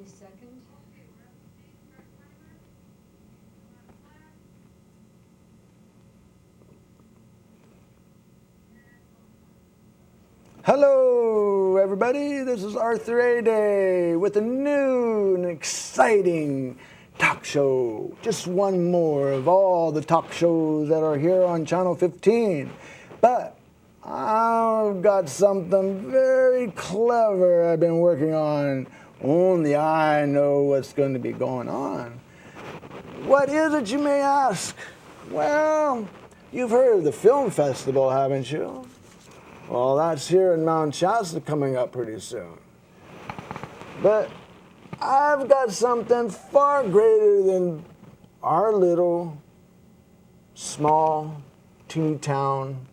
22nd. Hello, everybody. This is Arthur Aday with a new and exciting talk show. Just one more of all the talk shows that are here on Channel 15. But I've got something very clever I've been working on. Only I know what's going to be going on. What is it, you may ask? Well, you've heard of the film festival, haven't you? Well, that's here in Mount Shasta coming up pretty soon. But I've got something far greater than our little, small, teeny town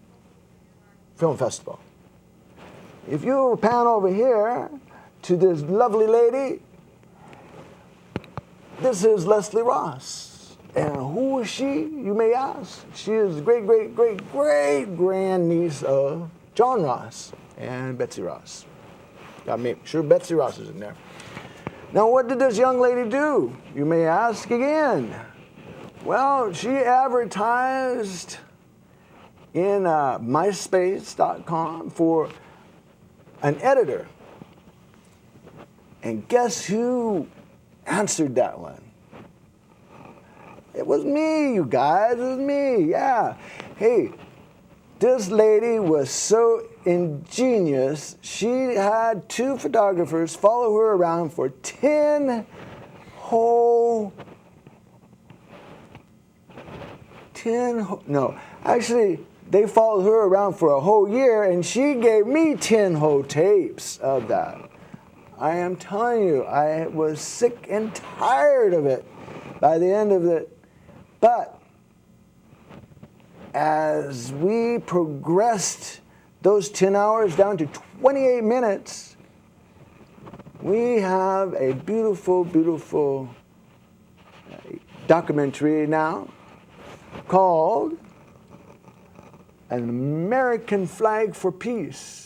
film festival. If you pan over here to this lovely lady, this is Leslie Ross. And who is she, you may ask? She is the great-great-great-grandniece of John Ross and Betsy Ross. Gotta make sure Betsy Ross is in there. Now, what did this young lady do? You may ask again. Well, she advertised in myspace.com for an editor. And guess who answered that one? It was me, you guys. It was me, yeah. Hey, this lady was so ingenious, she had 2 photographers follow her around for 10 whole, actually, they followed her around for a whole year, and she gave me 10 whole tapes of that. I am telling you, I was sick and tired of it by the end of it. But as we progressed those 10 hours down to 28 minutes, we have a beautiful, beautiful documentary now called An American Flag for Peace.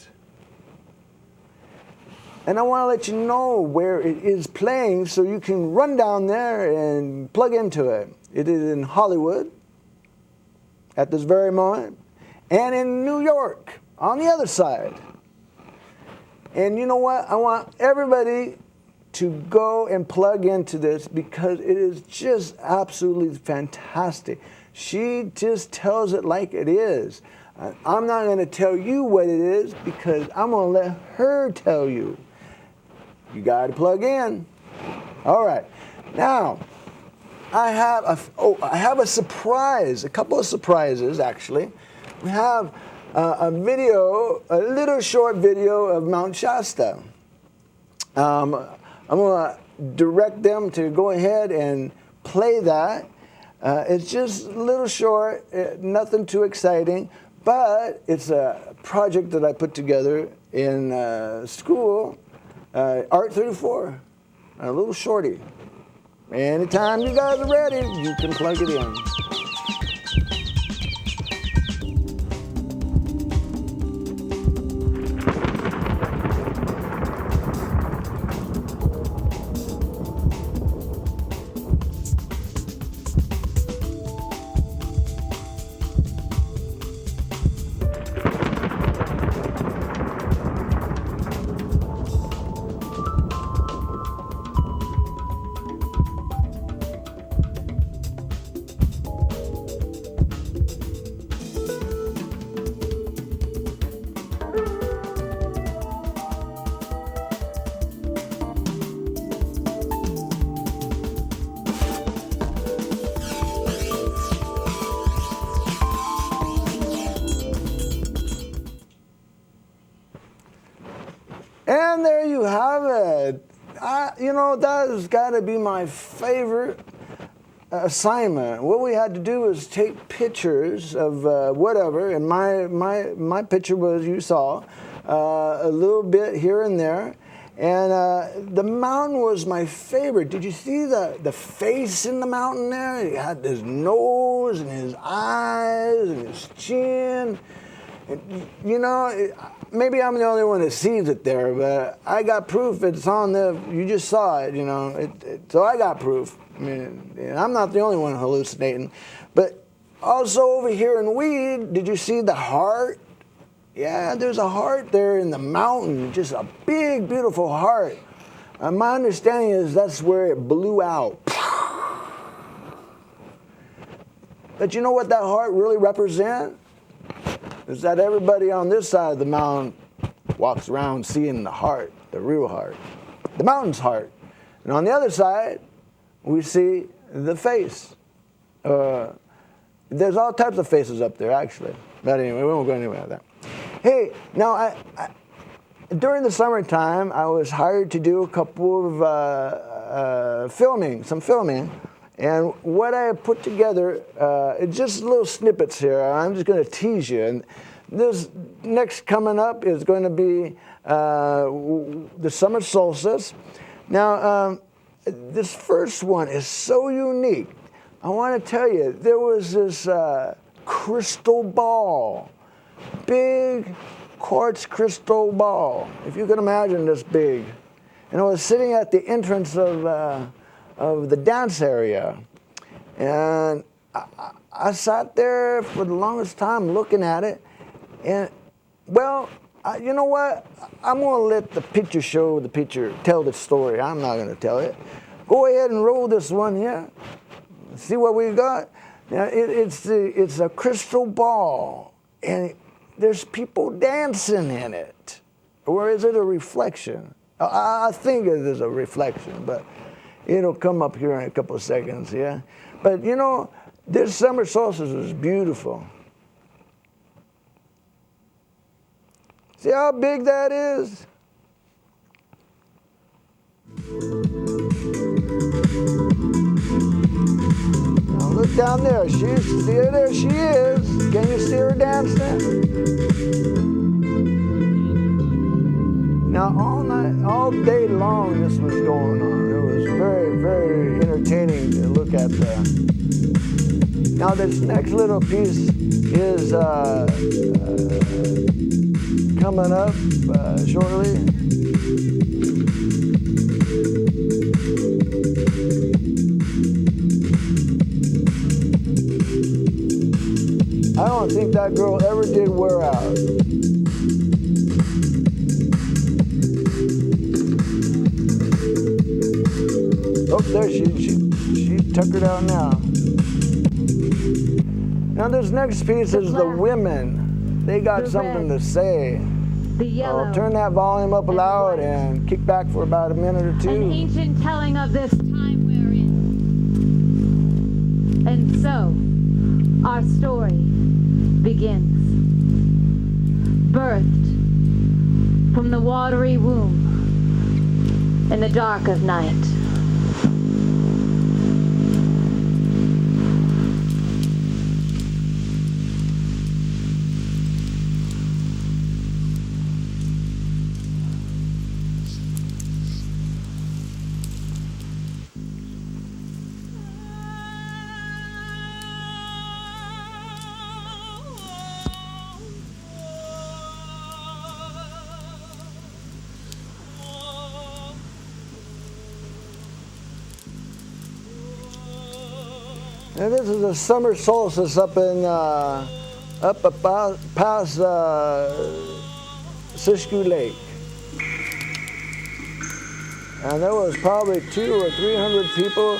And I want to let you know where it is playing so you can run down there and plug into it. It is in Hollywood at this very moment, and in New York on the other side. And you know what? I want everybody to go and plug into this because it is just absolutely fantastic. She just tells it like it is. I'm not going to tell you what it is because I'm going to let her tell you. You got to plug in. All right. Now, I have a surprise, a couple of surprises actually. We have a little short video of Mount Shasta. I'm going to direct them to go ahead and play that. It's just a little short, nothing too exciting, but it's a project that I put together in school, Art 34, a little shorty. Anytime you guys are ready, you can plug it in. And there you have it. That has got to be my favorite assignment. What we had to do was take pictures of whatever, and my picture was, you saw, a little bit here and there. And the mountain was my favorite. Did you see the face in the mountain there? He had his nose and his eyes and his chin. You know, maybe I'm the only one that sees it there, but I got proof it's on the, you just saw it, you know. So I got proof. I mean, and I'm not the only one hallucinating. But also over here in weed, did you see the heart? Yeah, there's a heart there in the mountain, just a big, beautiful heart. My understanding is that's where it blew out. But you know what that heart really represents? Is that everybody on this side of the mountain walks around seeing the heart, the real heart, the mountain's heart. And on the other side, we see the face. There's all types of faces up there, actually. But anyway, we won't go anywhere with that. Hey, now, during the summertime, I was hired to do a couple of some filming. And what I put together, it's just little snippets here. I'm just going to tease you. And this next coming up is going to be the summer solstice. Now, this first one is so unique. I want to tell you, there was this crystal ball, big quartz crystal ball, if you can imagine this big. And I was sitting at the entrance of the dance area. And I sat there for the longest time looking at it. And, well, you know what? I'm going to let the picture tell the story. I'm not going to tell it. Go ahead and roll this one here. See what we got? Now, it's a crystal ball. And there's people dancing in it. Or is it a reflection? I think it is a reflection, but it'll come up here in a couple of seconds, yeah? But, you know, this summer solstice is beautiful. See how big that is? Now look down there. There she is. Can you see her dancing? Now, all day long, this was going on. It was very, very entertaining to look at. Now, this next little piece is coming up shortly. I don't think that girl ever did wear out. Oh, there she tuckered out now. Now this next piece is the women. They got something to say. The yellow. I'll turn that volume up loud and kick back for about a minute or two. An ancient telling of this time we're in. And so, our story begins. Birthed from the watery womb in the dark of night. Now this is the summer solstice up in about past Siskiyou Lake, and there was probably 200 or 300 people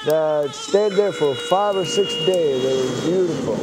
that stayed there for 5 or 6 days. It was beautiful.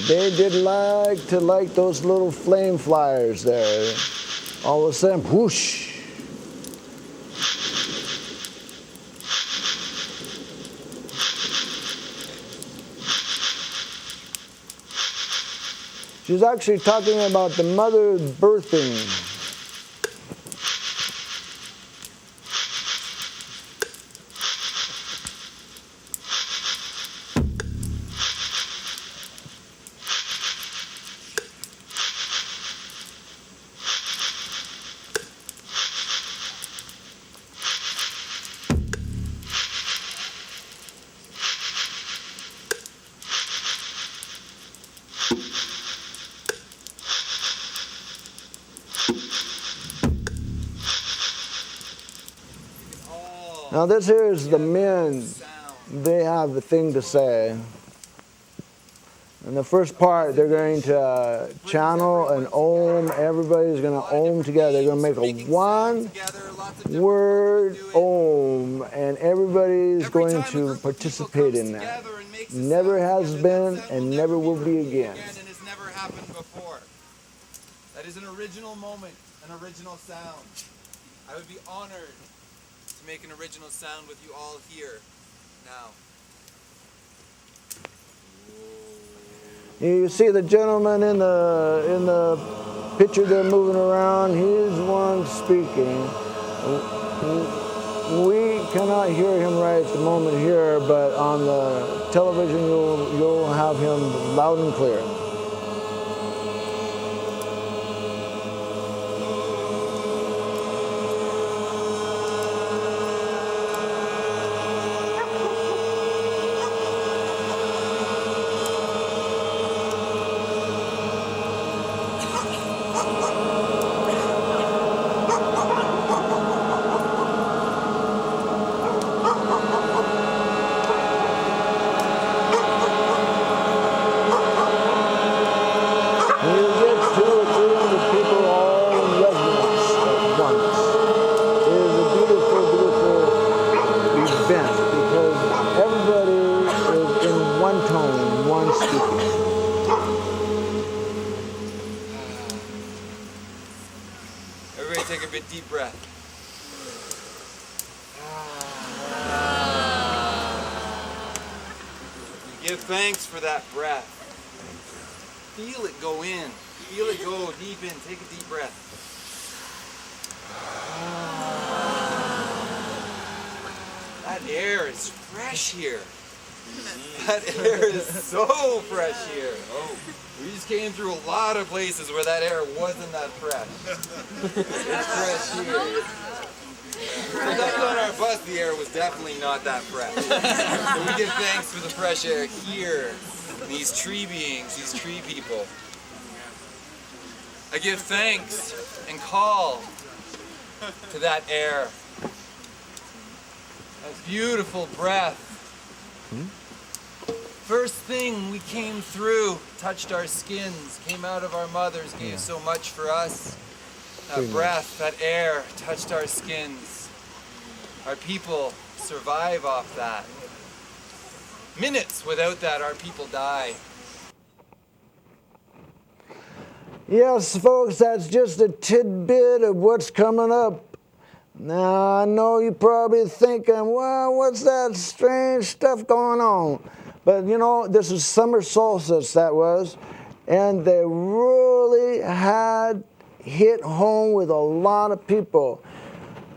They did like to light those little flame flyers there. All of a sudden, whoosh. She's actually talking about the mother birthing. Now this here is the men. They have a thing to say. In the first part, they're going to channel an Om. Everybody's going to Om together. They're going to make a one-word Om, and everybody's going to participate in that. Never has been and never will be again. And it's never happened before. That is an original moment, an original sound. I would be honored to make an original sound with you all here now. You see the gentleman in the picture there moving around. He's the one speaking. We cannot hear him right at the moment here, but on the television you'll have him loud and clear. Everybody take a big deep breath. Give thanks for that breath. Feel it go in. Feel it go deep in. Take a deep breath. That air is fresh here. That air is so fresh here. Oh, we just came through a lot of places where that air wasn't that fresh. It's fresh here. When that was on our bus, the air was definitely not that fresh. So we give thanks for the fresh air here. These tree beings, these tree people. I give thanks and call to that air. That beautiful breath. First thing we came through, touched our skins, came out of our mothers, gave so much for us. That breath, that air, touched our skins. Our people survive off that. Minutes without that, our people die. Yes, folks, that's just a tidbit of what's coming up. Now, I know you're probably thinking, well, what's that strange stuff going on? But, you know, this is summer solstice, that was, and they really had hit home with a lot of people.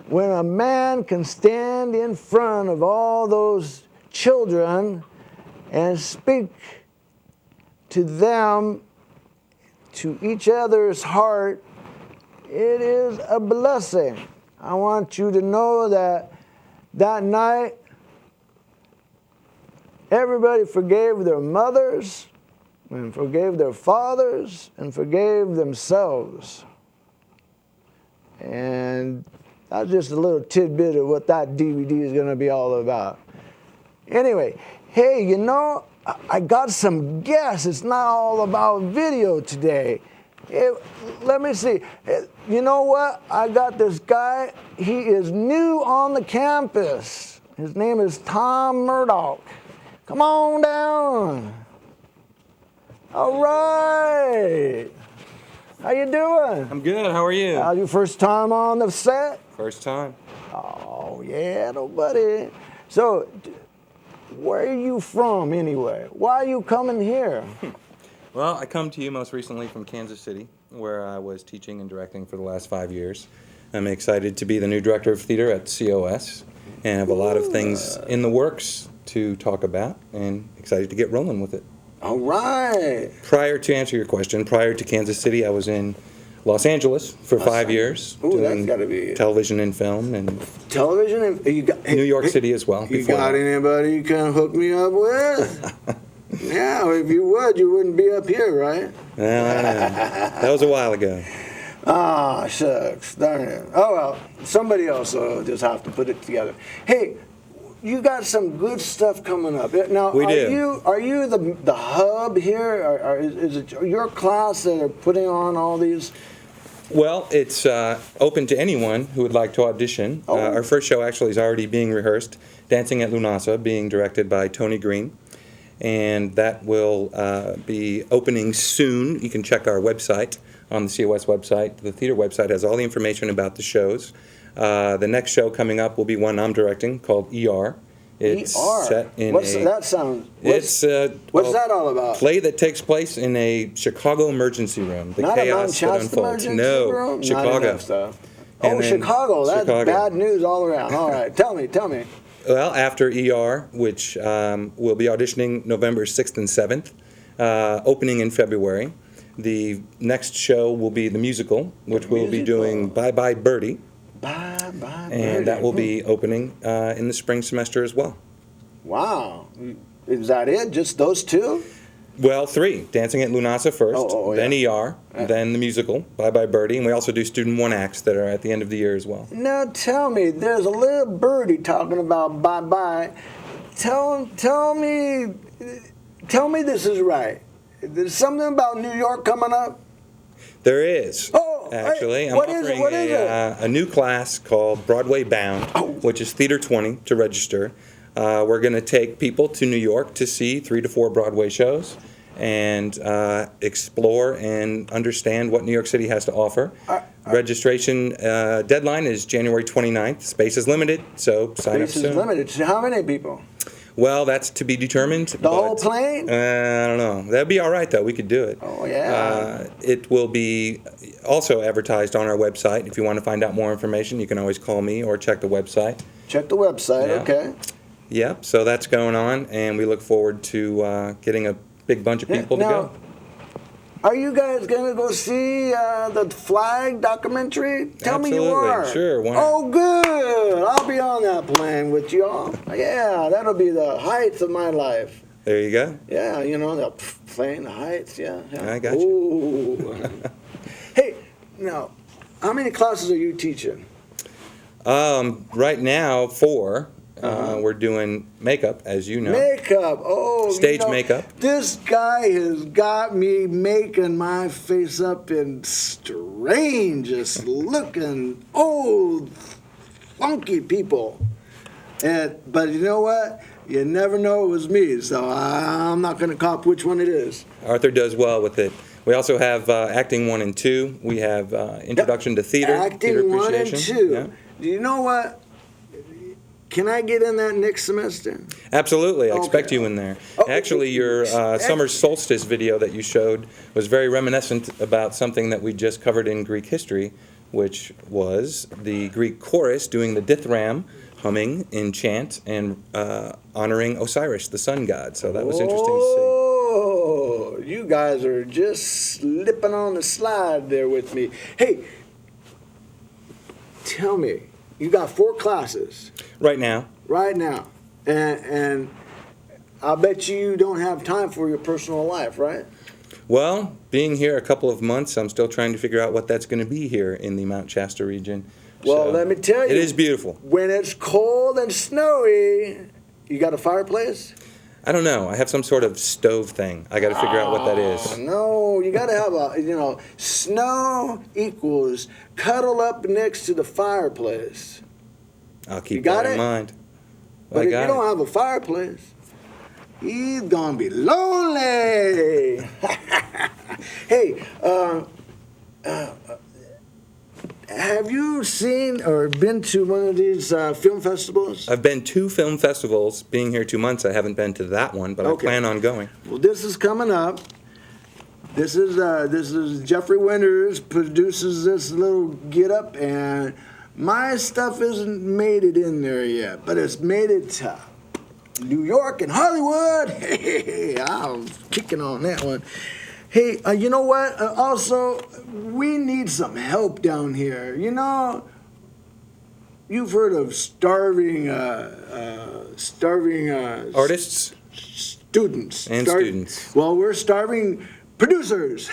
When a man can stand in front of all those children and speak to them, to each other's heart, it is a blessing. I want you to know that that night, everybody forgave their mothers and forgave their fathers and forgave themselves. And that's just a little tidbit of what that DVD is going to be all about. Anyway, hey, you know, I got some guests. It's not all about video today. Let me see. You know what? I got this guy. He is new on the campus. His name is Tom Murdock. Come on down. All right. How you doing? I'm good. How are you? Your first time on the set? First time. Oh, yeah, nobody. So, where are you from anyway? Why are you coming here? Well, I come to you most recently from Kansas City, where I was teaching and directing for the last 5 years. I'm excited to be the new director of theater at COS and have a lot of things in the works to talk about and excited to get rolling with it. All right. To answer your question, prior to Kansas City, I was in Los Angeles for 5 years, Ooh, that's doing gotta be television and film, and television. And you got New York City as well. You before got that. anybody you can hook me up with? Yeah, if you would, you wouldn't be up here, right? Well, I don't know. That was a while ago. Ah, shucks, darn it. Oh well, somebody else will just have to put it together. Hey, you got some good stuff coming up. Now, We do. Are you the hub here? Is it your class that are putting on all these? Well, it's open to anyone who would like to audition. Oh. Our first show actually is already being rehearsed, Dancing at Lunasa, being directed by Tony Green. And that will be opening soon. You can check our website on the COS website. The theater website has all the information about the shows. The next show coming up will be one I'm directing called ER. It's set in What's that all about? Play that takes place in a Chicago emergency room. The Not chaos a that Manchester unfolds. emergency No, room? Chicago. Not enough stuff. And Oh, then Chicago. That's Chicago. bad news all around. All right, tell me. Well, after ER, which will be auditioning November 6th and 7th, opening in February, the next show will be the musical, which we'll be doing Bye Bye Birdie. Bye Bye Birdie. And that will be opening in the spring semester as well. Wow. Is that it? Just those two? Well, 3. Dancing at Lunasa first, then yeah. ER, then the musical, Bye Bye Birdie, and we also do student one acts that are at the end of the year as well. Now tell me, there's a little birdie talking about bye bye. Tell me this is right. There's something about New York coming up? There is. Oh, actually, I'm what is offering it? a new class called Broadway Bound, which is Theater 20 to register. We're going to take people to New York to see 3 to 4 Broadway shows and explore and understand what New York City has to offer. Registration deadline is January 29th. Space is limited, so sign up soon. Space is limited. So how many people? Well, that's to be determined. The whole plane? I don't know. That'd be all right, though. We could do it. Oh, yeah. It will be also advertised on our website. If you want to find out more information, you can always call me or check the website. Check the website, Yeah. okay. Yep, so that's going on, and we look forward to getting a big bunch of people to go. Are you guys going to go see the Flag documentary? Tell me you Absolutely, are. sure, why not? Oh, good. I'll be on that plane with y'all. Yeah, that'll be the heights of my life. There you go. Yeah, you know, the plane, the heights, yeah. I got you. Ooh. Hey, now, how many classes are you teaching? Right now, 4. We're doing makeup, as you know. Makeup. Oh, Stage makeup. This guy has got me making my face up in strangest looking old funky people. But you know what? You never know it was me, so I'm not going to cop which one it is. Arthur does well with it. We also have acting 1 and 2. We have introduction to theater. Acting theater 1 and appreciation. 2. Yeah. Do you know what? Can I get in that next semester? Absolutely, I Okay. expect you in there. Oh, Actually, your summer solstice video that you showed was very reminiscent about something that we just covered in Greek history, which was the Greek chorus doing the dithram, humming in chant and honoring Osiris, the sun god. So that was interesting to see. Oh, you guys are just slipping on the slide there with me. Hey, tell me, you got 4 classes Right now, right now, and I bet you don't have time for your personal life, right? well, being here a couple of months, I'm still trying to figure out what that's going to be here in the Mount Shasta region. Well, So, let me tell you. It is beautiful. When it's cold and snowy, you got a fireplace? I don't know. I have some sort of stove thing. I got to figure out what that Oh, is. no, you got to have snow equals cuddle up next to the fireplace. I'll keep got that in it? mind. But I if you got don't it. have a fireplace, he's going to be lonely. Hey, have you seen or been to one of these film festivals? I've been to film festivals. Being here 2 months, I haven't been to that one, but Okay. I plan on going. Well, this is coming up. This is Jeffrey Winters produces this little get up, and my stuff isn't made it in there yet, but it's made it to New York and Hollywood. Hey, I'm kicking on that one. Hey, you know what? Also, we need some help down here. You know, you've heard of starving Artists students. and students. Well, we're starving producers.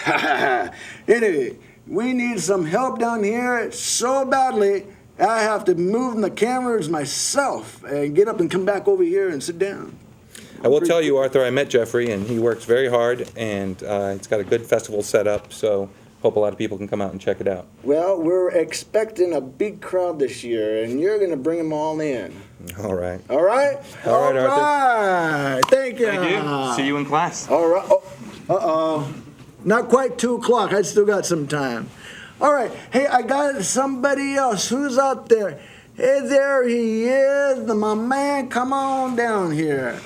Anyway, we need some help down here so badly. I have to move the cameras myself and get up and come back over here and sit down. I will tell you, Arthur, I met Jeffrey, and he works very hard, and it's got a good festival set up, so hope a lot of people can come out and check it out. Well, we're expecting a big crowd this year, and you're going to bring them all in. All right. All right? All right, Arthur. Right. Thank you. Thank you. See you in class. All right. Oh, uh-oh. Not quite 2 o'clock. I still got some time. All right. Hey, I got somebody else. Who's out there? Hey, there he is. My man, come on down here.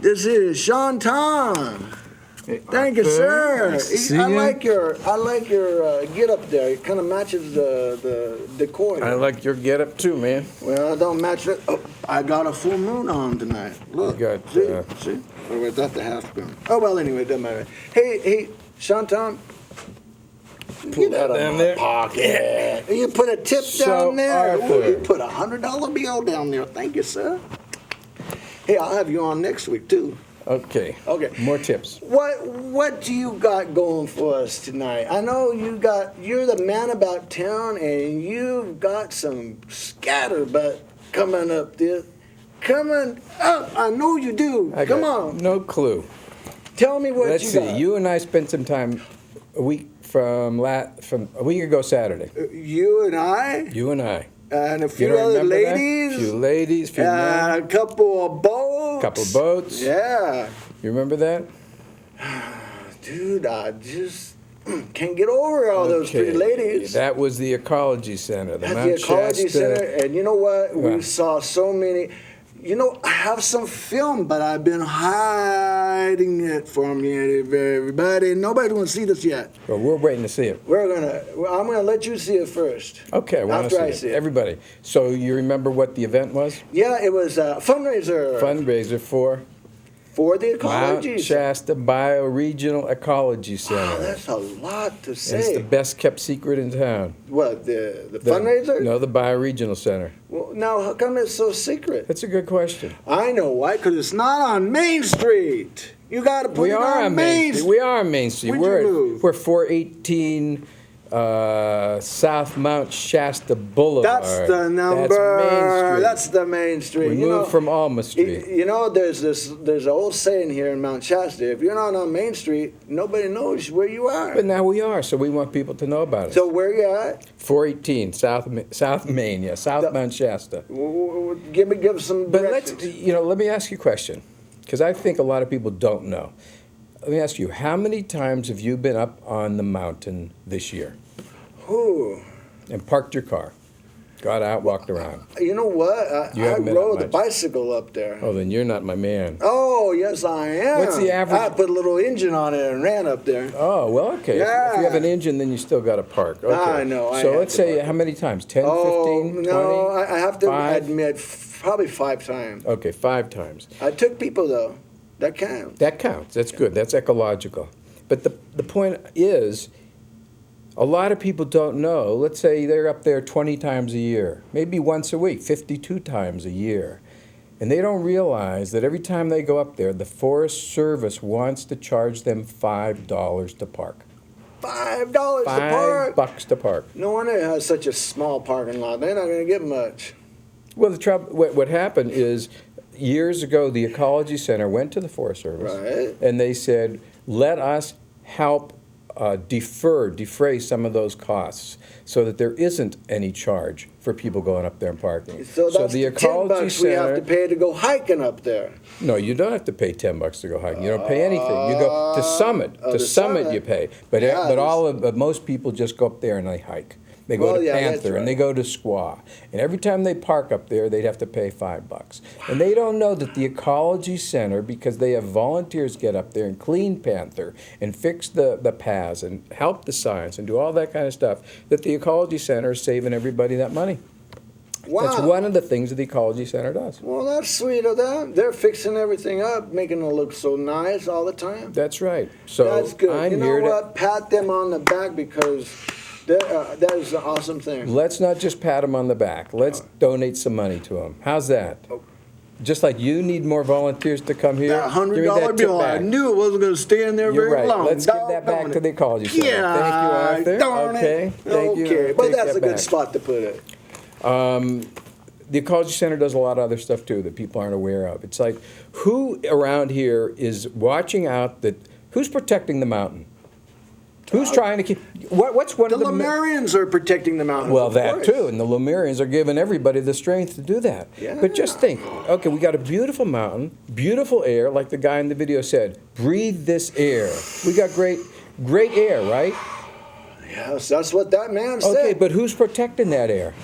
This is Sean Tom. Thank you, sir. Nice to see I you. like your get up there. It kind of matches the decor. I like your getup too, man. Well, I don't match it. Oh, I got a full moon on tonight. Look, You got, see? Or was that the half moon? Oh well, anyway, it doesn't matter. Hey, Sean Tom. Pull that down there. Pocket. You put a tip So, down there. Ooh, Arthur. you put $100 bill down there. Thank you, sir. Hey, I'll have you on next week too. Okay. Okay. More tips. What do you got going for us tonight? I know you're the man about town, and you've got some scatterbutt coming up there. Coming up, I know you do. I Come got on, No clue. tell me what Let's you see. got. You and I spent some time a week from a week ago Saturday. You and I, You and I. and a You few don't other remember that? ladies, Few ladies, few men, a couple of boats. couple of boats. Yeah, You remember that? dude, I just can't get over all those pretty ladies. That was the Ecology Center. At Mount the Ecology Shasta. Center, and you know what? We What? saw so many. You know, I have some film, but I've been hiding it from everybody. Nobody wants to see this yet. Well, we're waiting to see it. I'm gonna let you see it first. Okay, I want After to I see see it. it. Everybody. So you remember what the event was? Yeah, it was a fundraiser Fundraiser for for the Mount Ecology Center. Shasta Bioregional Ecology Center. Wow, that's a lot to And it's the say. best kept secret in town. What, the fundraiser? No, the Bioregional Center. Well, now, how come it's so secret? That's a good question. I know why, because it's not on Main Street. You got to put We it are on Main Street. We are on Main Street. Where'd you move? We're 418 South Mount Shasta Boulevard. That's the number. That's Main Street. That's the Main Street. We You know, moved from Alma Street. You know, there's an old saying here in Mount Shasta: if you're not on Main Street, nobody knows where you are. But now we are, so we want people to know about it. So where you at? 418 South Main, yeah, South Mount Shasta. Give some But let's, directions. let me ask you a question, because I think a lot of people don't know. Let me ask you, how many times have you been up on the mountain this year Ooh. and parked your car, got out, walked around? You know what? You I haven't been up rode the much. bicycle up there. Oh, then you're not my man. Oh, yes, I am. What's the average- I put a little engine on it and ran up there. Oh, well, okay. If you have Yeah. an engine, then you still got to park. Okay. I know, I So have let's to say park. how many times? 10, Oh, 15, 20? no, I have to 5? admit, probably 5 times. Okay, 5 times. I took people, though. That counts. That counts. That's good. That's ecological. But the point is, a lot of people don't know. Let's say they're up there 20 times a year, maybe once a week, 52 times a year. And they don't realize that every time they go up there, the Forest Service wants to charge them $5 to park. $5 to park. $5 to park. No wonder it has such a small parking lot. They're not going to get much. Well, the trouble, what happened is, years ago, the Ecology Center went to the Forest Service, Right. and they said, let us help defray some of those costs so that there isn't any charge for people going up there and parking. So that's the $10 we have to pay to go hiking up there. No, you don't have to pay $10 to go hiking. You don't pay anything. You go to Summit. To Summit you pay. But most people just go up there and they hike. They go to Panther and they go to Squaw. And every time they park up there, they'd have to pay $5. Wow. And they don't know that the Ecology Center, because they have volunteers get up there and clean Panther and fix the paths and help the science and do all that kind of stuff, that the Ecology Center is saving everybody that money. Wow. That's one of the things that the Ecology Center does. Well, that's sweet of them. They're fixing everything up, making it look so nice all the time. That's right. So that's good. I'm you know here what? Pat them on the back because that is an awesome thing. Let's not just pat them on the back. Let's donate some money to them. How's that? Oh. Just like you need more volunteers to come here. That $100 bill, I knew it wasn't going to stay in there very long. Let's give that back to the Ecology Center. Yeah, thank you, Arthur. Darn okay, thank you. Okay, but that's a good spot to put it. The Ecology Center does a lot of other stuff too that people aren't aware of. It's like, who around here is watching out who's protecting the mountain? Who's trying to keep? What's one of the Lemurians are protecting the mountain. Well, that too, and the Lemurians are giving everybody the strength to do that. Yeah. But just think, okay, we got a beautiful mountain, beautiful air, like the guy in the video said. Breathe this air. We got great air, right? Yes, that's what that man said. Okay, but who's protecting that air?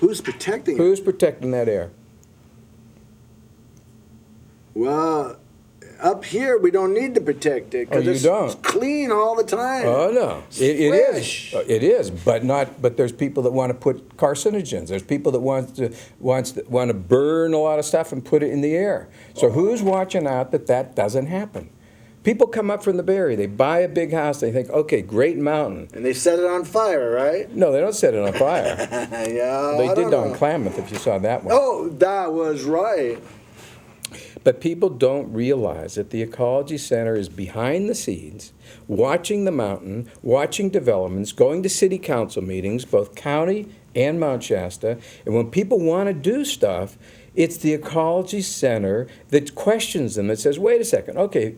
Who's protecting it? Who's protecting that air? Well, up here we don't need to protect it because it's clean all the time. Oh no, it is. It is, but there's people that want to put carcinogens. There's people that want to burn a lot of stuff and put it in the air. So who's watching out that doesn't happen? People come up from the Bay Area, they buy a big house, they think, okay, great mountain. And they set it on fire, right? No, they don't set it on fire. Yeah, they did on Klamath, if you saw that one. Oh, that was right. But people don't realize that the Ecology Center is behind the scenes, watching the mountain, watching developments, going to city council meetings, both county and Mount Shasta. And when people want to do stuff, it's the Ecology Center that questions them, that says, wait a second, okay,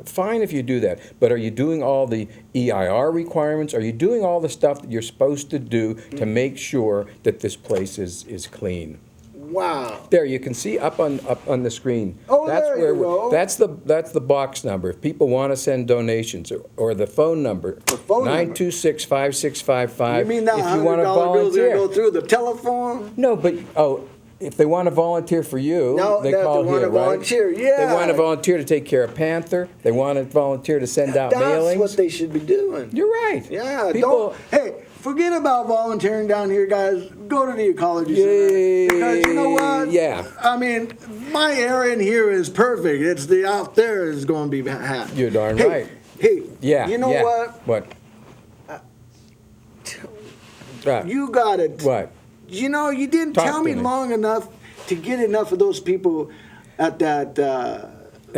fine if you do that, but are you doing all the EIR requirements? Are you doing all the stuff that you're supposed to do to make sure that this place is clean? Wow. There, you can see up on the screen. Oh, there you go. That's the box number. If people want to send donations, or the phone number. The phone 926-5655. You mean that if you want to $100 bills go through the telephone? No, but if they want to volunteer for you, they call here, right? Volunteer, yeah. They want to volunteer to take care of Panther. They want to volunteer to send out mailings. That's what they should be doing. You're right. Yeah. Forget about volunteering down here, guys. Go to the Ecology Center. Because you know what? Yeah. I mean, my area in here is perfect. It's the out there is going to be bad. You're darn right. Hey, yeah. You know what? What? You got it. What? You know, you didn't tell me long enough to get enough of those people at that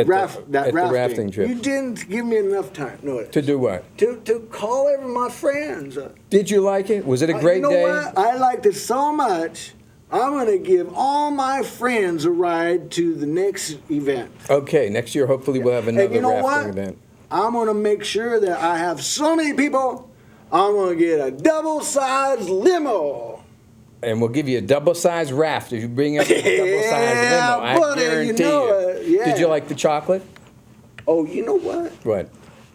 rafting trip. You didn't give me enough time. No. To do what? To call every my friends. Did you like it? Was it a great day? You know what? I liked it so much. I'm going to give all my friends a ride to the next event. Okay, next year hopefully we'll have another rafting event. I'm going to make sure that I have so many people. I'm going to get a double-sized limo. And we'll give you a double-sized raft if you bring up a double-sized limo. I guarantee you. Yeah. Did you like the chocolate? Oh, you know what? What?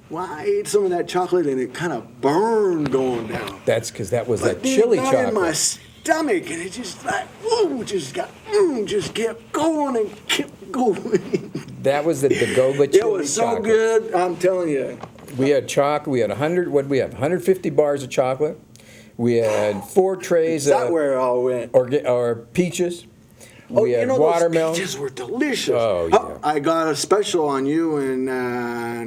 Well, I ate some of that chocolate and it kind of burned going down. That's because that was that chili chocolate. In my stomach, and it just like, just kept going and kept going. That was the Goba chili chocolate. It was so good, I'm telling you. We had chocolate. We had 150 bars of chocolate. We had 4 trays. Is that where it all went? Or peaches. We had watermelon. Those peaches were delicious. Oh, yeah. I got a special on you and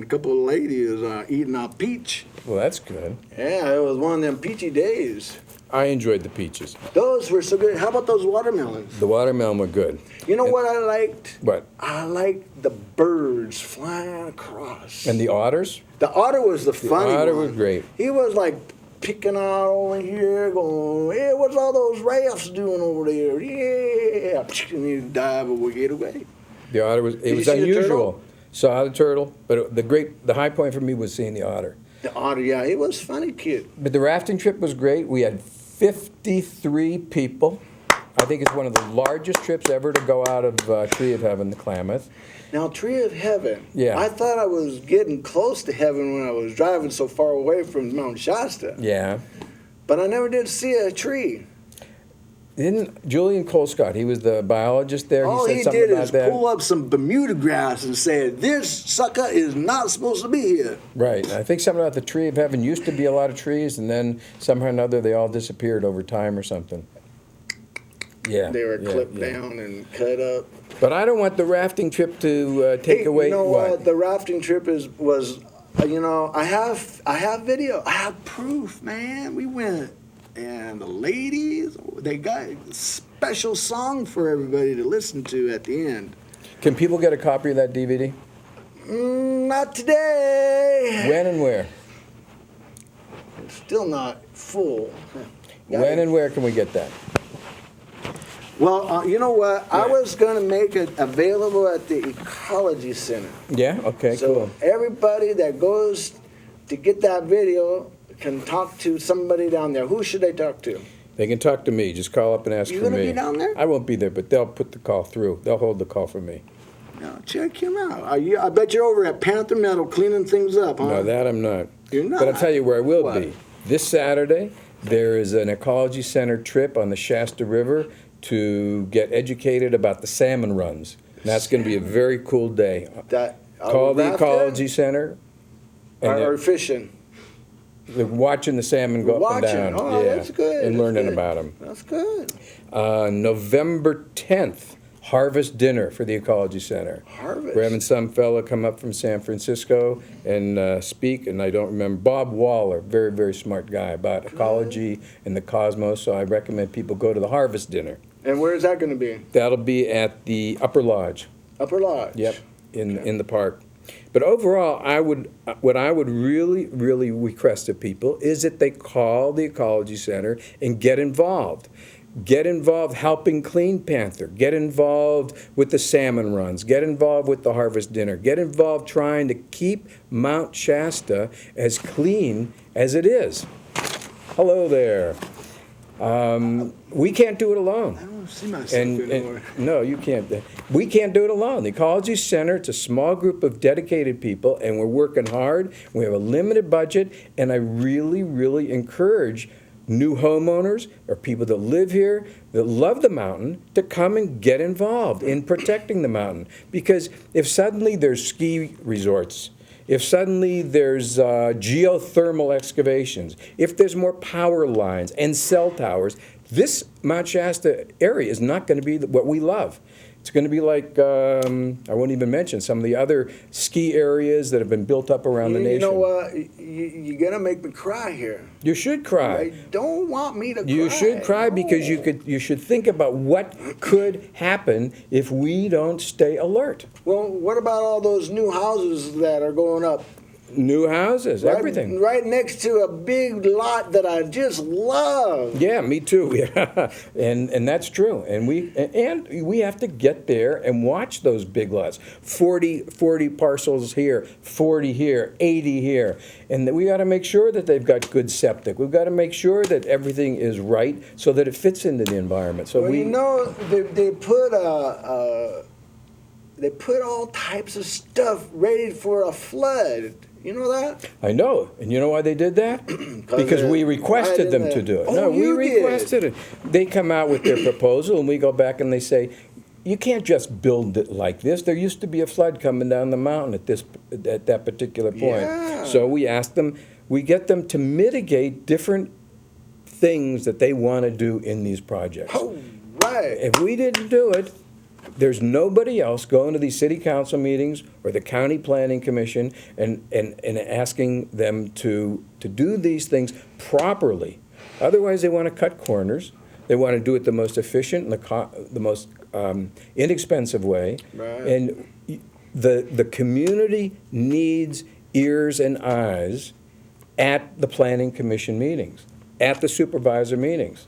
a couple of ladies eating a peach. Well, that's good. Yeah, it was one of them peachy days. I enjoyed the peaches. Those were so good. How about those watermelons? The watermelon were good. You know what I liked? What? I liked the birds flying across. And the otters? The otter was the funny one. The otter was great. He was like picking out over here, going, hey, what's all those rafts doing over there? Yeah. And he'd dive away, get away. The otter was, it was unusual. Saw the turtle, but the high point for me was seeing the otter. The otter, yeah, it was funny, kid. But the rafting trip was great. We had 53 people. I think it's one of the largest trips ever to go out of Tree of Heaven to Klamath. Now, Tree of Heaven. Yeah. I thought I was getting close to heaven when I was driving so far away from Mount Shasta. Yeah. But I never did see a tree. Didn't Julian Colescott, he was the biologist there, All he he said something did about is that? pull up some Bermuda grass and said, "This sucker is not supposed to be here." Right. I think something about the Tree of Heaven used to be a lot of trees, and then somehow or another they all disappeared over time or something. Yeah. They were yeah, clipped yeah. down and cut up. But I don't want the rafting trip to take Hey, away you know what? The rafting trip was, I have video. I have proof, man. We went, and the ladies, they got a special song for everybody to listen to at the end. Can people get a copy of that DVD? Not today. When and where? Still not full. When and where can we get that? Well, you know what? I Right. was going to make it available at the Ecology Center. Yeah? Okay, So cool. everybody that goes to get that video can talk to somebody down there. Who should they talk to? They can talk to me. Just call up and ask You for gonna me. be down there? I won't be there, but they'll put the call through. They'll hold the call for me. No, check him out. I bet you're over at Panther Metal cleaning things up, huh? No, that I'm not. You're not? But I'll tell you where I will What? be. This Saturday, there is an Ecology Center trip on the Shasta River to get educated about the salmon runs. And that's going to be a very cool day. That, Call the rafting? Ecology Center. And Or fishing. they're watching the salmon go up and Watching. down. Oh, yeah, that's good. And That's learning good. about them. That's good. November 10th, harvest dinner for the Ecology Center. Harvest. We're having some fella come up from San Francisco and speak, and I don't remember, Bob Waller, very, very smart guy, about ecology and the cosmos, so I recommend people go to the harvest dinner. And where is that going to be? That'll be at the Upper Lodge. Upper Lodge. Yep, in the park. But overall, what I would really, really request of people is that they call the Ecology Center and get involved. Get involved helping clean Panther. Get involved with the salmon runs. Get involved with the harvest dinner. Get involved trying to keep Mount Shasta as clean as it is. Hello there. We can't do it alone. I don't see myself And anymore. no, you can't. We can't do it alone. The Ecology Center, it's a small group of dedicated people, and we're working hard. We have a limited budget, and I really, really encourage new homeowners or people that live here that love the mountain to come and get involved in protecting the mountain. Because if suddenly there's ski resorts, if suddenly there's geothermal excavations, if there's more power lines and cell towers, this Mount Shasta area is not going to be what we love. It's going to be like, I won't even mention some of the other ski areas that have been built up around the nation. You know what? You're going to make me cry here. You should cry. I don't want me to cry. You should cry because you should think about what could happen if we don't stay alert. Well, what about all those new houses that are going up? New houses, everything. Right next to a big lot that I just love. Yeah, me too. Yeah, and that's true. And we have to get there and watch those big lots. 40 parcels here, 40 here, 80 here, and we got to make sure that they've got good septic. We've got to make sure that everything is right so that it fits into the environment. So Well, you know, they put all types of stuff ready for a flood. You know that? I know. And you know why they did that? Because we requested them to do it. Oh, No, we you did? requested it. They come out with their proposal, and we go back and they say, you can't just build it like this. There used to be a flood coming down the mountain at that particular point. Yeah. So we ask them, we get them to mitigate different things that they want to do in these projects. Oh, right. If we didn't do it, there's nobody else going to these city council meetings or the county planning commission and asking them to do these things properly. Otherwise, they want to cut corners. They want to do it the most efficient and the most inexpensive way. Right. And the community needs ears and eyes at the planning commission meetings, at the supervisor meetings.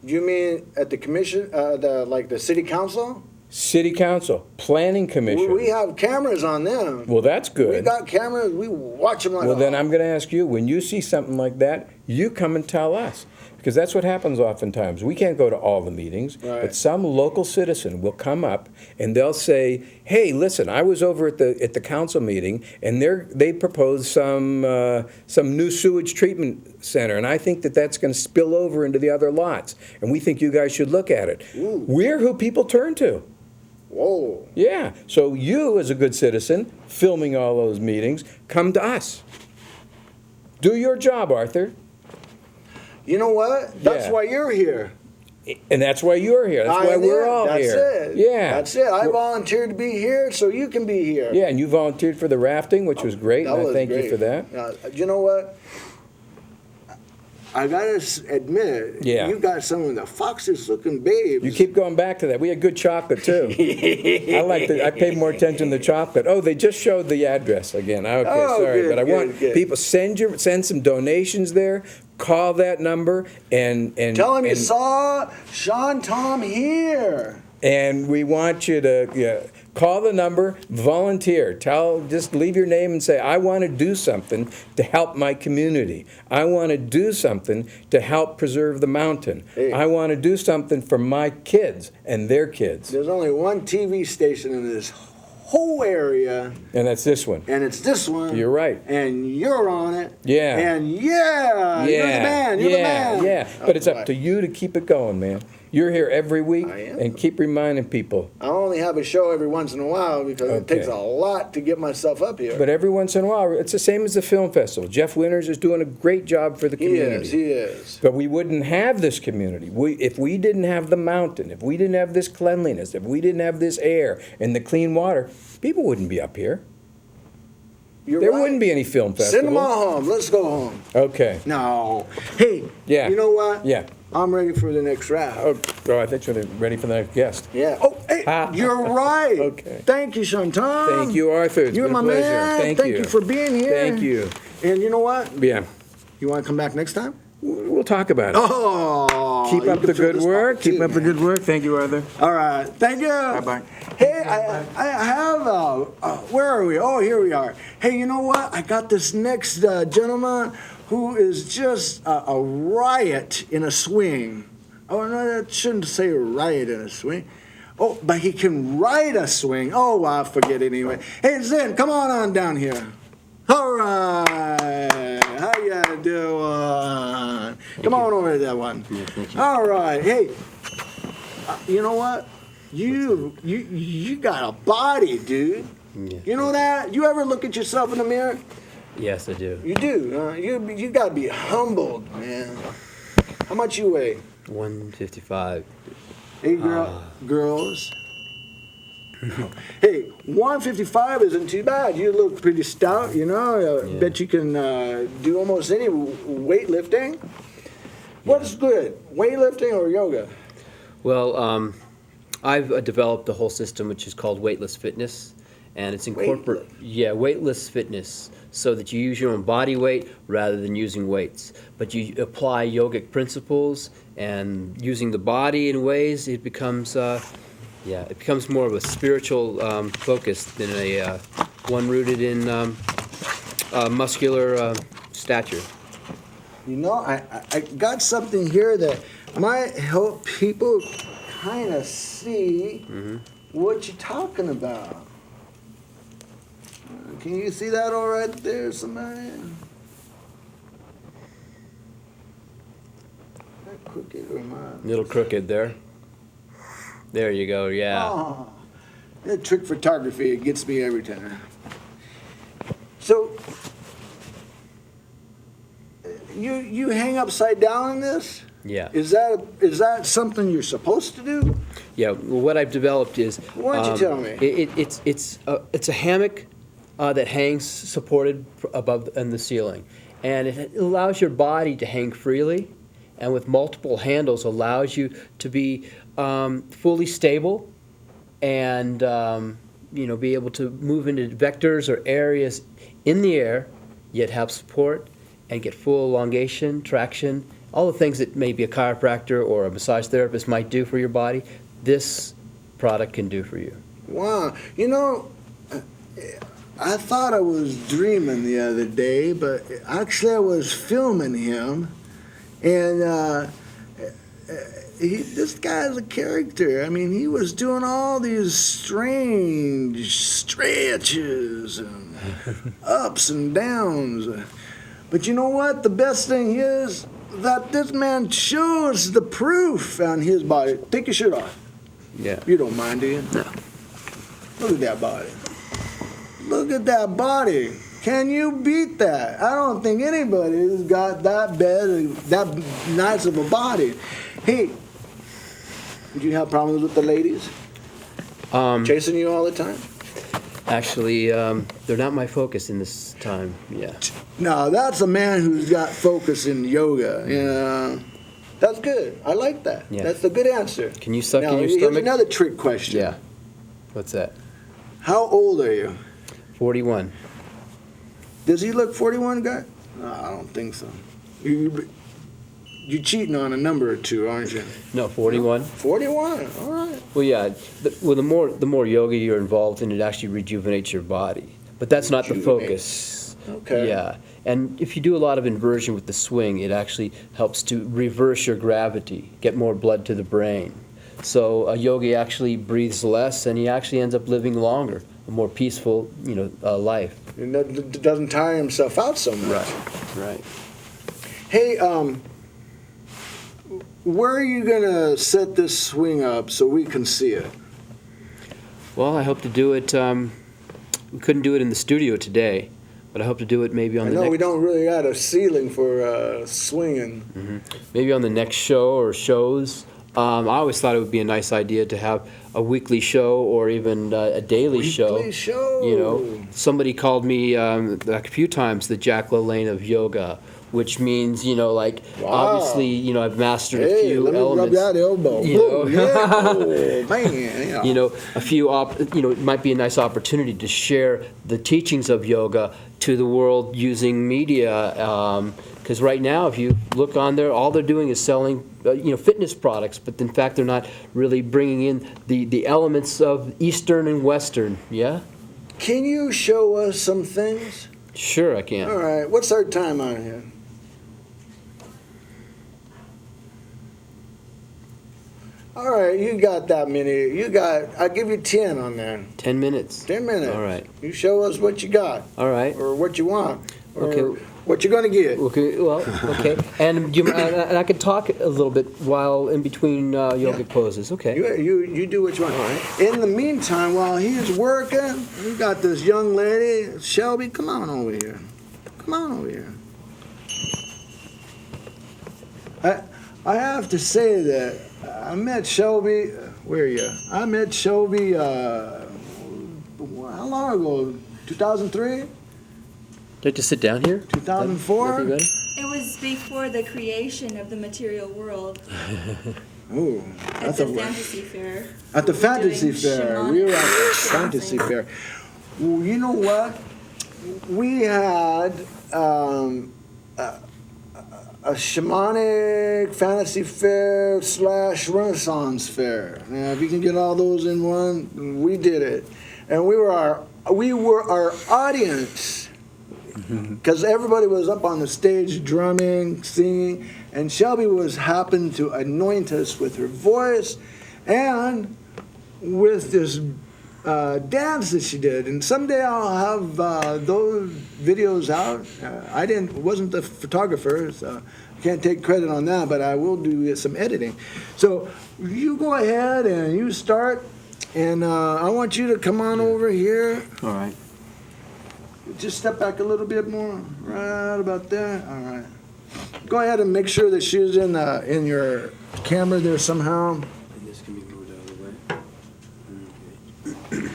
You mean at the commission, like the city council? City Council, Planning Commission. We have cameras on them. Well, that's good. We got cameras. We watch them like. Well, then I'm going to ask you, when you see something like that, you come and tell us. Because that's what happens oftentimes. We can't go to all the meetings, Right. but some local citizen will come up and they'll say, hey, listen, I was over at the council meeting and they proposed some new sewage treatment center, and I think that's going to spill over into the other lots, and we think you guys should look at it. Ooh. We're who people turn to. Whoa. Yeah, so you as a good citizen, filming all those meetings, come to us. Do your job, Arthur. You know what? That's Yeah. why you're here. And that's why you're here. That's why we're all That's here. it. Yeah. That's it. I volunteered to be here so you can be here. Yeah, and you volunteered for the rafting, which was great, That and I was thank you great. for that. You know what? I gotta admit, Yeah. you got some of the foxiest looking babes. You keep going back to that. We had good chocolate too. I paid more attention to the chocolate. Oh, they just showed the address again. Okay, Oh, sorry, good, but I want good, good. people send some donations there. Call that number and Tell him you and- saw Sean Tom here. And we want you to call the number, volunteer. Just leave your name and say, I want to do something to help my community. I want to do something to help preserve the mountain. Hey. I want to do something for my kids and their kids. There's only one TV station in this whole area, And that's this one. and it's this one. You're right. And you're on it. Yeah. And you're the man. You're the man. Yeah. But it's Oh, up to you to keep it going, man. You're here every week, I am. and keep reminding people. I only have a show every once in a while because it takes a lot to get myself up here. But every once in a while, it's the same as the film festival. Jeff Winters is doing a great job for the he community. is. But we wouldn't have this community. If we didn't have the mountain, if we didn't have this cleanliness, if we didn't have this air and the clean water, people wouldn't be up here. You're There right. wouldn't be any film festival. Send them all home. Let's go home. Okay. No. Hey. Yeah. You know what? Yeah. I'm ready for the next round. Oh, I think you're ready for the next guest. Yeah. Oh, hey, Ah. you're right. Okay. Thank you, Sean Tom. Thank you, Arthur. It's You're been my a pleasure. man. Thank you for being here. Thank you. And you know what? Yeah. You want to come back next time? We'll talk about it. Oh. Keep you up can the fill good this work. spot Keep too, up the man. good work. Thank you, Arthur. All right. Thank you. Bye-bye. Hey, I have, where are we? Oh, here we are. Hey, you know what? I got this next gentleman who is just a riot in a swing. Oh, no, I shouldn't say riot in a swing. Oh, but he can ride a swing. Oh, I forget it anyway. Hey, Zen, come on down here. All right. How you doing? Come on over to that one. All right. Hey, you know what? You got a body, dude. Yeah. You know that? You ever look at yourself in the mirror? Yes, I do. You do. You got to be humbled, man. How much you weigh? 155. Hey, girls. Hey, 155 isn't too bad. You look pretty stout, you know. Yeah. Bet you can do almost any weightlifting. What's good, weightlifting or yoga? Well, I've developed a whole system which is called weightless fitness, and it's weightless fitness, so that you use your own body weight rather than using weights. But you apply yogic principles, and using the body in ways, it becomes more of a spiritual focus than a one rooted in muscular stature. You know, I got something here that might help people kind of see what you're talking about. Can you see that all right there, somebody? That crooked or mine? Little crooked there. There you go, yeah. Oh, that trick photography, it gets me every time. So, you hang upside down in this? Yeah. Is that something you're supposed to do? Yeah, well, what I've developed is. Why don't you tell me? It's a hammock that hangs supported above in the ceiling, and it allows your body to hang freely, and with multiple handles allows you to be fully stable, and be able to move into vectors or areas in the air, yet have support and get full elongation, traction. All the things that maybe a chiropractor or a massage therapist might do for your body, this product can do for you. Wow. You know, I thought I was dreaming the other day, but actually I was filming him, and this guy's a character. I mean, he was doing all these strange stretches and ups and downs. But you know what? The best thing is that this man shows the proof on his body. Take your shirt off. Yeah. You don't mind, do you? No. Look at that body. Look at that body. Can you beat that? I don't think anybody's got that nice of a body. Hey, did you have problems with the ladies? Chasing you all the time? Actually, they're not my focus in this time. Yeah. No, that's a man who's got focus in yoga. You know, that's good. I like that. Yeah. That's a good answer. Can you suck now, in your here's stomach? another trick question. Yeah. What's that? How old are you? 41. Does he look 41, guy? No, I don't think so. You're cheating on a number or two, aren't you? No, 41. 41. All right. Well, yeah. The more yoga you're involved in, it actually rejuvenates your body. But that's not the focus. Okay. Yeah. And if you do a lot of inversion with the swing, it actually helps to reverse your gravity, get more blood to the brain. So a yogi actually breathes less, and he actually ends up living longer, a more peaceful, life. And doesn't tire himself out so much. Right. Hey, where are you gonna set this swing up so we can see it? Well, I hope to do it. We couldn't do it in the studio today, but I hope to do it maybe on I the know next. we don't really got a ceiling for swinging. Maybe on the next show or shows. I always thought it would be a nice idea to have a weekly show or even a daily show. Weekly show. You know, somebody called me like a few times the Jack LaLanne of yoga, which means, Wow. obviously, I've mastered a Hey, few let me elements. rub that elbow. You know. Oh, yeah. Oh, man. Yeah. A few, it might be a nice opportunity to share the teachings of yoga to the world using media. Because right now, if you look on there, all they're doing is selling, fitness products, but in fact, they're not really bringing in the elements of Eastern and Western. Yeah? Can you show us some things? Sure, I can. All right. What's our time on here? All right, you got that many. I'll give you 10 on that. 10 minutes. 10 minutes. All right. You show us what you got. All right. Or what you want. Or Okay. what you're going to get. Okay. Well, okay. And I can talk a little bit while in between yogic poses. Okay. You do what you want. All right. In the meantime, while he's working, we got this young lady. Shelby, come on over here. Come on over here. I have to say that I met Shelby. Where are you? I met Shelby. How long ago? 2003? Like to sit down here? 2004? That'd be better? It was before the creation of the material world Ooh, at that's the a word. fantasy fair. At the We were fantasy doing fair. shamanic We were at the dancing. fantasy fair. Well, you know what? We had a shamanic fantasy fair / Renaissance fair. Now, if you can get all those in one, we did it, and we were our audience. Because everybody was up on the stage drumming, singing, and Shelby happened to anoint us with her voice and with this dance that she did. And someday I'll have those videos out. Wasn't the photographer, so I can't take credit on that, but I will do some editing. So you go ahead and you start, and I want you to come on over here. All right. Just step back a little bit more, right about there. All right. Go ahead and make sure that she's in your camera there somehow. This can be moved out of the way.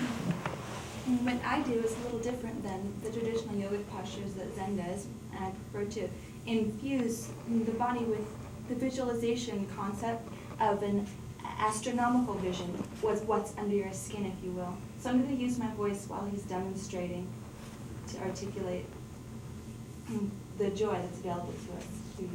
What I do is a little different than the traditional yogic postures that Zen does, and I prefer to infuse the body with the visualization concept of an astronomical vision, with what's under your skin, if you will. So I'm going to use my voice while he's demonstrating to articulate the joy that's available to us through you.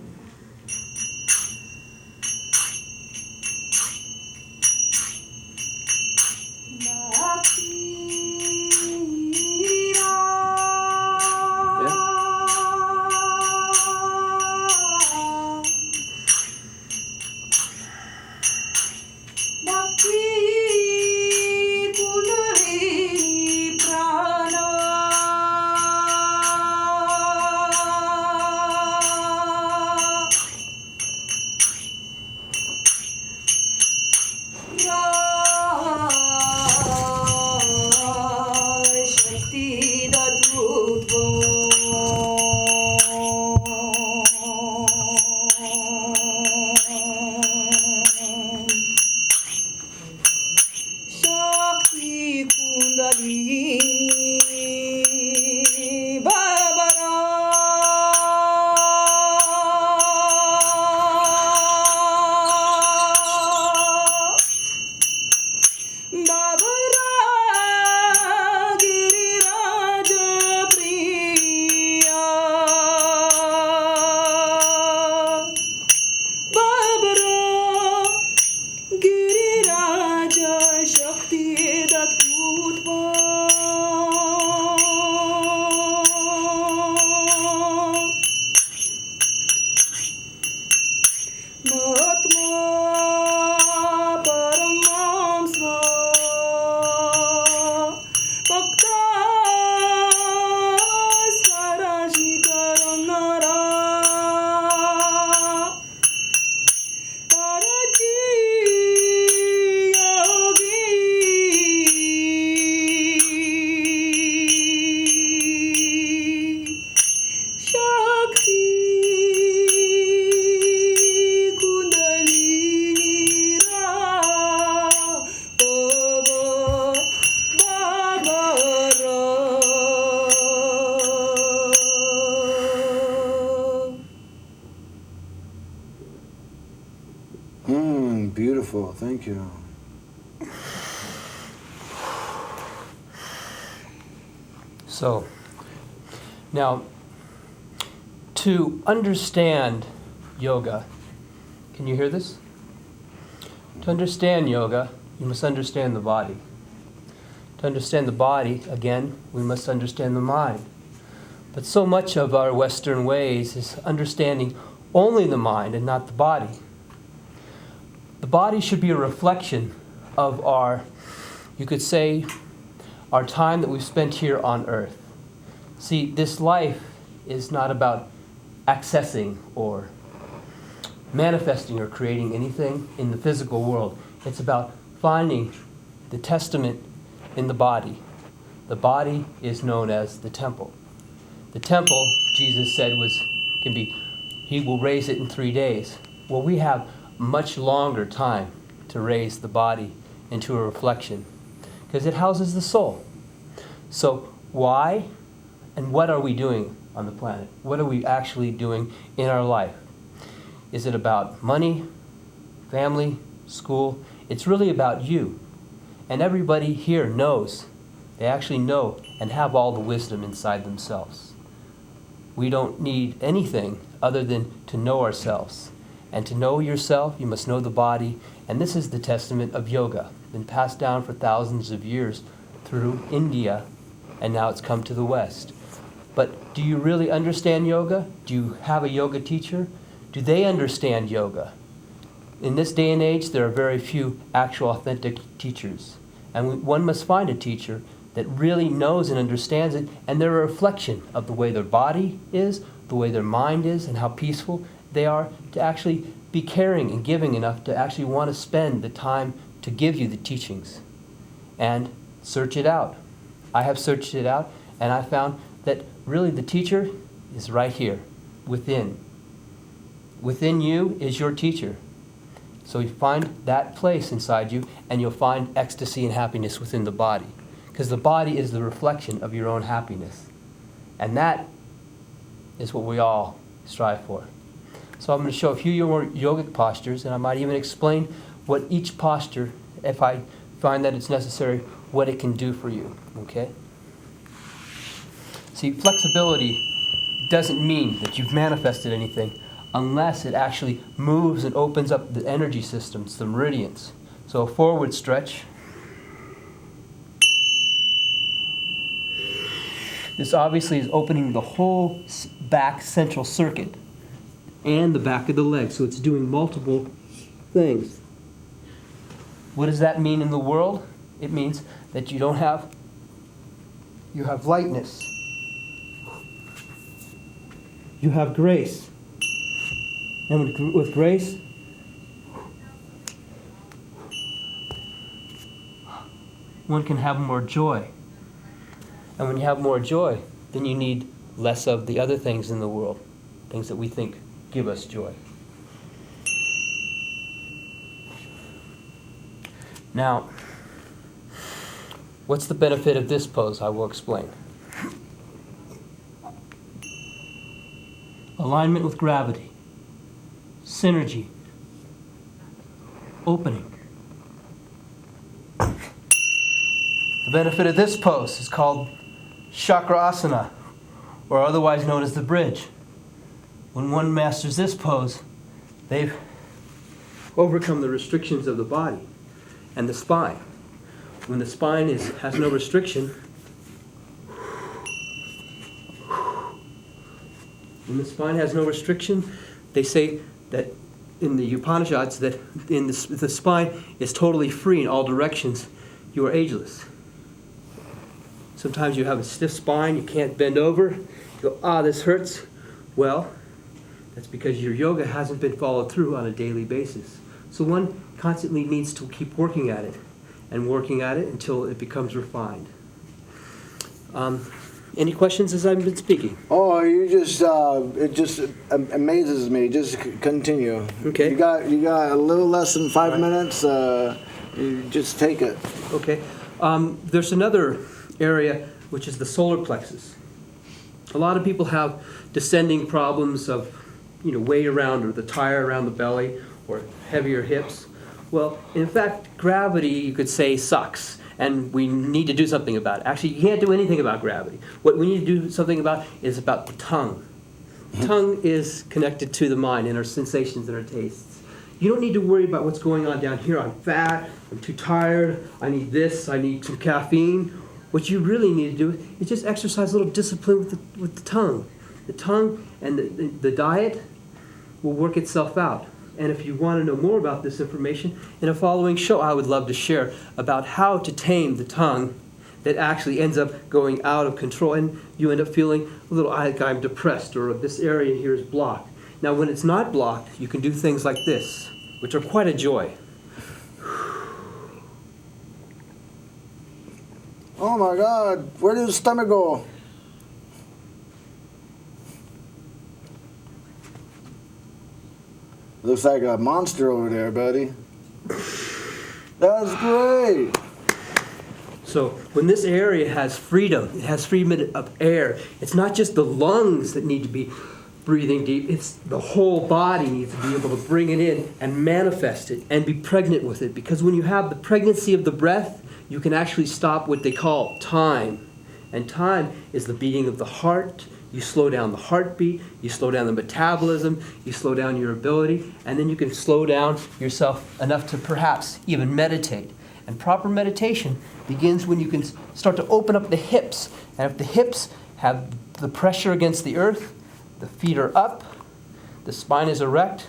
beautiful. Thank you. So, now, to understand yoga, can you hear this? To understand yoga, you must understand the body. To understand the body, again, we must understand the mind. But so much of our Western ways is understanding only the mind and not the body. The body should be a reflection of our, you could say, our time that we've spent here on earth. See, this life is not about accessing or manifesting or creating anything in the physical world. It's about finding the testament in the body. The body is known as the temple. The temple, Jesus said, he will raise it in 3 days. Well, we have much longer time to raise the body into a reflection because it houses the soul. So why and what are we doing on the planet? What are we actually doing in our life? Is it about money, family, school? It's really about you. And everybody here knows. They actually know and have all the wisdom inside themselves. We don't need anything other than to know ourselves. And to know yourself, you must know the body. And this is the testament of yoga, been passed down for thousands of years through India, and now it's come to the West. But do you really understand yoga? Do you have a yoga teacher? Do they understand yoga? In this day and age, there are very few actual authentic teachers. And one must find a teacher that really knows and understands it, and they're a reflection of the way their body is, the way their mind is, and how peaceful they are to actually be caring and giving enough to actually want to spend the time to give you the teachings. And search it out. I have searched it out, and I found that really the teacher is right here, within. Within you is your teacher. So you find that place inside you, and you'll find ecstasy and happiness within the body. Because the body is the reflection of your own happiness. And that is what we all strive for. So I'm going to show a few more yogic postures, and I might even explain what each posture, if I find that it's necessary, what it can do for you. Okay? See, flexibility doesn't mean that you've manifested anything unless it actually moves and opens up the energy systems, the meridians. So a forward stretch. This obviously is opening the whole back central circuit and the back of the leg. So it's doing multiple things. What does that mean in the world? It means that you have lightness. You have grace. And with grace, one can have more joy. And when you have more joy, then you need less of the other things in the world, things that we think give us joy. Now, what's the benefit of this pose? I will explain. Alignment with gravity, synergy, opening. The benefit of this pose is called Chakrasana, or otherwise known as the bridge. When one masters this pose, they've overcome the restrictions of the body and the spine. When the spine has no restriction, they say that in the Upanishads that in the spine is totally free in all directions. You are ageless. Sometimes you have a stiff spine, you can't bend over. You go, this hurts. Well, that's because your yoga hasn't been followed through on a daily basis. So one constantly needs to keep working at it and working at it until it becomes refined. Any questions as I've been speaking? Oh, it just amazes me. Just continue. Okay. You got a little less than 5 minutes. You just take it. Okay. There's another area which is the solar plexus. A lot of people have descending problems of weight around or the tire around the belly or heavier hips. Well, in fact, gravity, you could say, sucks, and we need to do something about it. Actually, you can't do anything about gravity. What we need to do something about is about the tongue. The tongue is connected to the mind and our sensations and our tastes. You don't need to worry about what's going on down here. I'm fat, I'm too tired, I need this, I need some caffeine. What you really need to do is just exercise a little discipline with the tongue. The tongue and the diet will work itself out. And if you want to know more about this information, in a following show I would love to share about how to tame the tongue that actually ends up going out of control, and you end up feeling a little like I'm depressed, or this area here is blocked. Now when it's not blocked, you can do things like this, which are quite a joy. Oh my God, where did the stomach go? Looks like a monster over there, buddy. That's great. So when this area has freedom, it has freedom of air. It's not just the lungs that need to be breathing deep, it's the whole body needs to be able to bring it in and manifest it and be pregnant with it. Because when you have the pregnancy of the breath, you can actually stop what they call time. And time is the beating of the heart. You slow down the heartbeat, you slow down the metabolism, you slow down your ability, and then you can slow down yourself enough to perhaps even meditate. And proper meditation begins when you can start to open up the hips. And if the hips have the pressure against the earth, the feet are up, the spine is erect,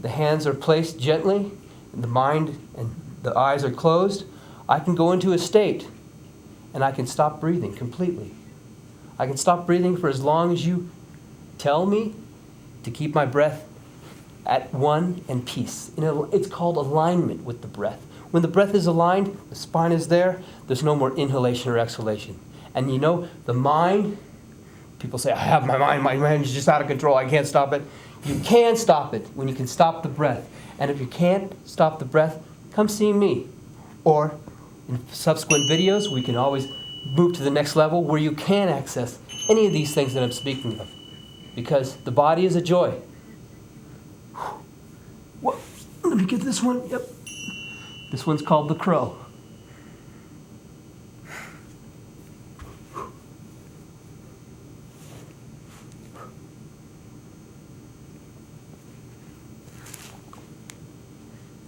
the hands are placed gently, and the mind and the eyes are closed, I can go into a state and I can stop breathing completely. I can stop breathing for as long as you tell me to keep my breath at one and peace. It's called alignment with the breath. When the breath is aligned, the spine is there, there's no more inhalation or exhalation. And you know, the mind, people say, I have my mind is just out of control, I can't stop it. You can stop it when you can stop the breath. And if you can't stop the breath, come see me. Or in subsequent videos, we can always move to the next level where you can access any of these things that I'm speaking of. Because the body is a joy. What? Let me get this one. Yep. This one's called the crow.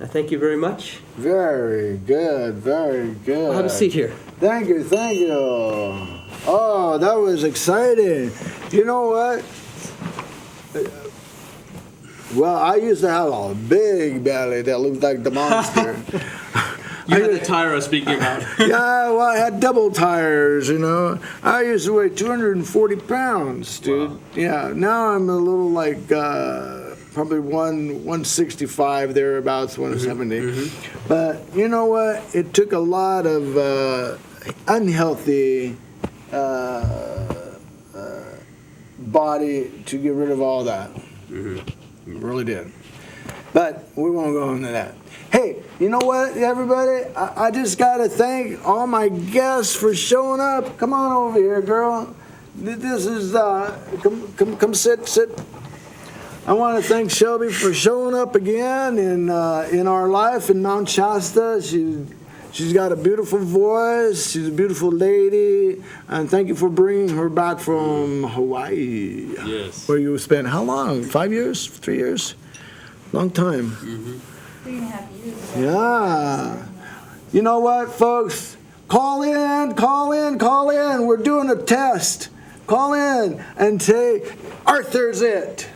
Now, thank you very much. Very good, very good. I'll have a seat here. Thank you, thank you. Oh, that was exciting. You know what? Well, I used to have a big belly that looked like the monster. You had the tire I was speaking about. Yeah, well, I had double tires, you know. I used to weigh 240 pounds, dude. Wow. Yeah, now I'm a little like probably 165, thereabouts, 170. Mm-hmm. But you know what? It took a lot of unhealthy body to get rid of all that. Mm-hmm. It really did. But we won't go into that. Hey, you know what, everybody? I just got to thank all my guests for showing up. Come on over here, girl. This is, come sit. I want to thank Shelby for showing up again in our life in Mount Shasta. She's got a beautiful voice. She's a beautiful lady. And thank you for bringing her back from Hawaii. Yes. Where you spent how long? 5 years? 3 years? Long time. Mm-hmm. 3.5 years. Yeah. You know what, folks? Call in. We're doing a test. Call in and say, Arthur's it.